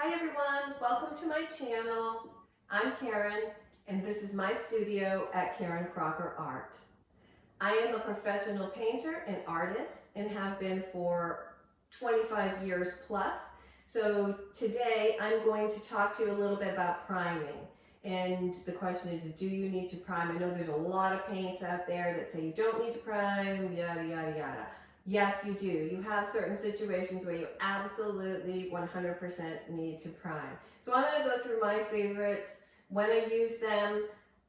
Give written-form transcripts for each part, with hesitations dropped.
Hi everyone, welcome to my channel. I'm Karen and this is my studio at Karen Crocker Art. I am a professional painter and artist and have been for 25 years plus. So today I'm going to talk to you a little bit about priming. And the question is, do you need to prime? I know there's a lot of paints out there that say you don't need to prime, yada, yada, yada. Yes, you do. You have certain situations where you absolutely 100% need to prime. So I'm going to go through my favorites, when I use them,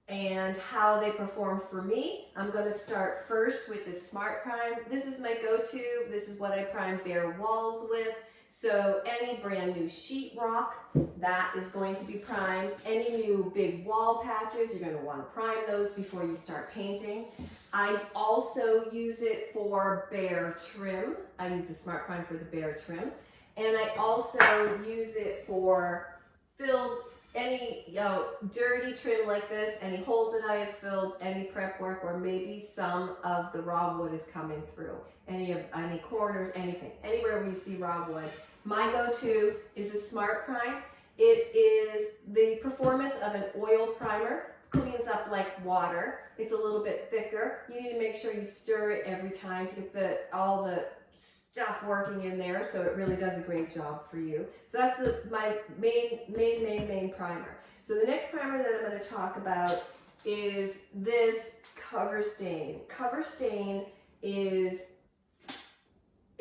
and how they perform for me. I'm going to start first with the Smart Prime. This is my go-to. This is what I prime bare walls with. So any brand new sheetrock, that is going to be primed. Any new big wall patches, you're going to want to prime those before you start painting. I also use it for bare trim. I use the Smart Prime for the bare trim. And I also use it for filled, any dirty trim like this, any holes that I have filled, any prep work where maybe some of the raw wood is coming through, any corners, anything, anywhere where you see raw wood. My go-to is a Smart Prime. It is the performance of an oil primer, cleans up like water. It's a little bit thicker. You need to make sure you stir it every time to get all the stuff working in there, so it really does a great job for you. So that's my main primer. So the next primer that I'm going to talk about is this Cover Stain. Cover Stain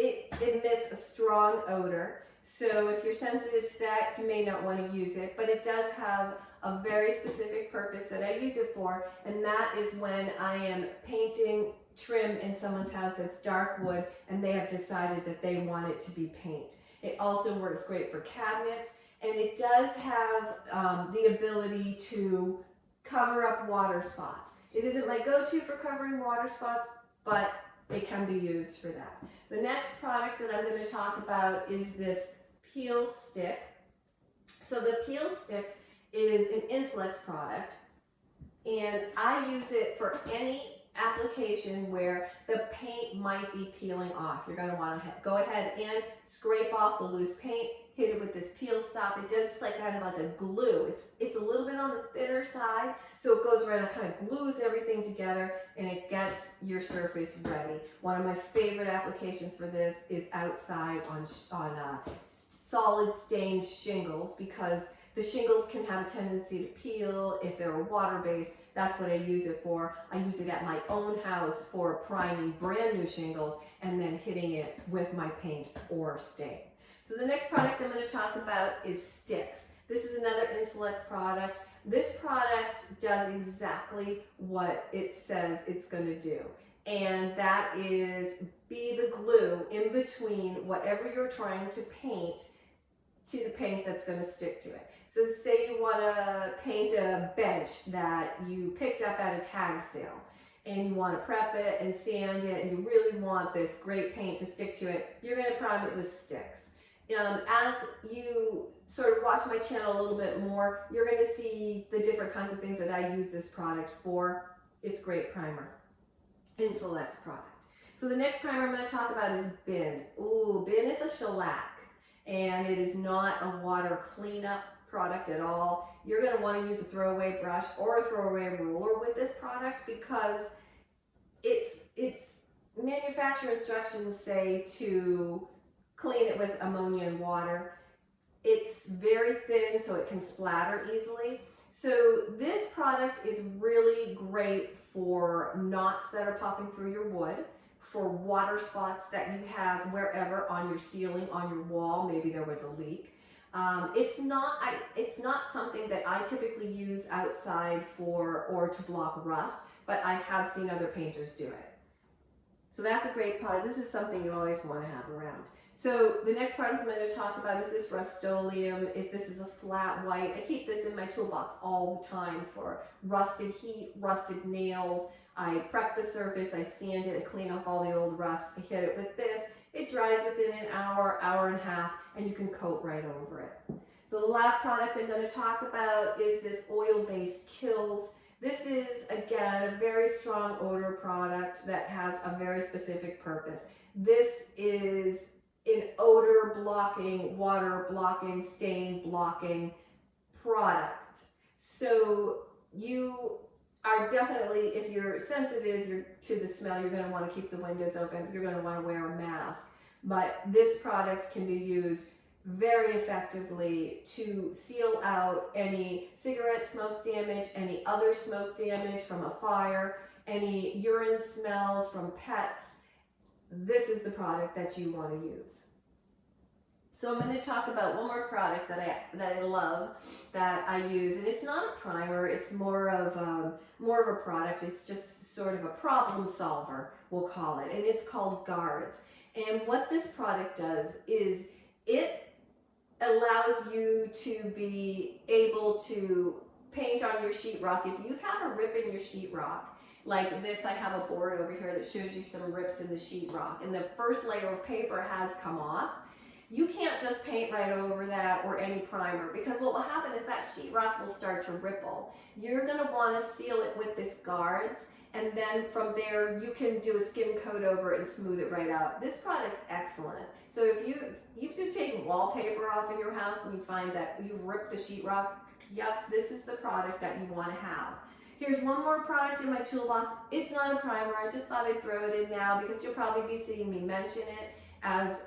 it emits a strong odor. So if you're sensitive to that, you may not want to use it, but it does have a very specific purpose that I use it for, and that is when I am painting trim in someone's house that's dark wood and they have decided that they want it to be paint. It also works great for cabinets, and it does have the ability to cover up water spots. It isn't my go-to for covering water spots, but it can be used for that. The next product that I'm going to talk about is this Peel Stick. So the Peel Stick is an Instalex product, and I use it for any application where the paint might be peeling off. You're going to want to go ahead and scrape off the loose paint, hit it with this Peel Stop. It does like kind of like a glue. It's a little bit on the thinner side, so it goes around and kind of glues everything together, and it gets your surface ready. One of my favorite applications for this is outside on solid stained shingles, because the shingles can have a tendency to peel if they're water-based. That's what I use it for. I use it at my own house for priming brand new shingles and then hitting it with my paint or stain. So the next product I'm going to talk about is sticks. This is another Instalex product. This product does exactly what it says it's going to do, and that is be the glue in between whatever you're trying to paint to the paint that's going to stick to it. So say you want to paint a bench that you picked up at a tag sale, and you want to prep it and sand it, and you really want this great paint to stick to it, you're going to prime it with sticks. As you sort of watch my channel a little bit more, you're going to see the different kinds of things that I use this product for. It's great primer. Instalex product. So the next primer I'm going to talk about is Bin. Ooh, Bin is a shellac, and it is not a water cleanup product at all. You're going to want to use a throwaway brush or a throwaway ruler with this product, because its manufacturer instructions say to clean it with ammonia and water. It's very thin, so it can splatter easily. So this product is really great for knots that are popping through your wood, for water spots that you have wherever on your ceiling, on your wall, maybe there was a leak. It's not something that I typically use outside or to block rust, but I have seen other painters do it. So that's a great product. This is something you always want to have around. So the next product I'm going to talk about is this Rust-Oleum. This is a flat white. I keep this in my toolbox all the time for rusted heat, rusted nails. I prep the surface, I sand it, I clean off all the old rust, I hit it with this. It dries within an hour, hour and a half, and you can coat right over it. So the last product I'm going to talk about is this oil-based Kilz. This is, again, a very strong odor product that has a very specific purpose. This is an odor blocking, water blocking, stain blocking product. So you are definitely, if you're sensitive to the smell, you're going to want to keep the windows open. You're going to want to wear a mask. But this product can be used very effectively to seal out any cigarette smoke damage, any other smoke damage from a fire, any urine smells from pets. This is the product that you want to use. So I'm going to talk about one more product that I love, that I use, and it's not a primer. It's more of a product. It's just sort of a problem solver, we'll call it, and it's called Guards. And what this product does is it allows you to be able to paint on your sheetrock. If you have a rip in your sheetrock, like this, I have a board over here that shows you some rips in the sheetrock, and the first layer of paper has come off. You can't just paint right over that or any primer, because what will happen is that sheetrock will start to ripple. You're going to want to seal it with this Guards, and then from there you can do a skim coat over it and smooth it right out. This product's excellent. So if you've just taken wallpaper off in your house and you find that you've ripped the sheetrock, yep, this is the product that you want to have. Here's one more product in my toolbox. It's not a primer. I just thought I'd throw it in now because you'll probably be seeing me mention it as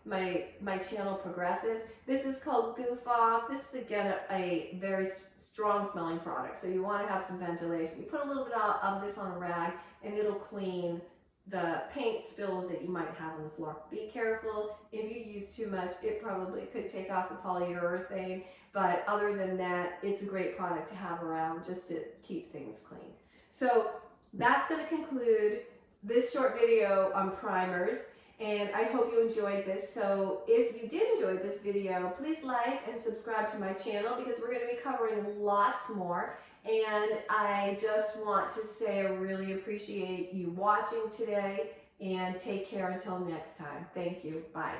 my channel progresses. This is called Goof Off. This is again a very strong smelling product, so you want to have some ventilation. You put a little bit of this on a rag and it'll clean the paint spills that you might have on the floor. Be careful. If you use too much, it probably could take off the polyurethane, but other than that, it's a great product to have around just to keep things clean. So that's going to conclude this short video on primers, and I hope you enjoyed this. So if you did enjoy this video, please like and subscribe to my channel, because we're going to be covering lots more. And I just want to say I really appreciate you watching today, and take care until next time. Thank you. Bye.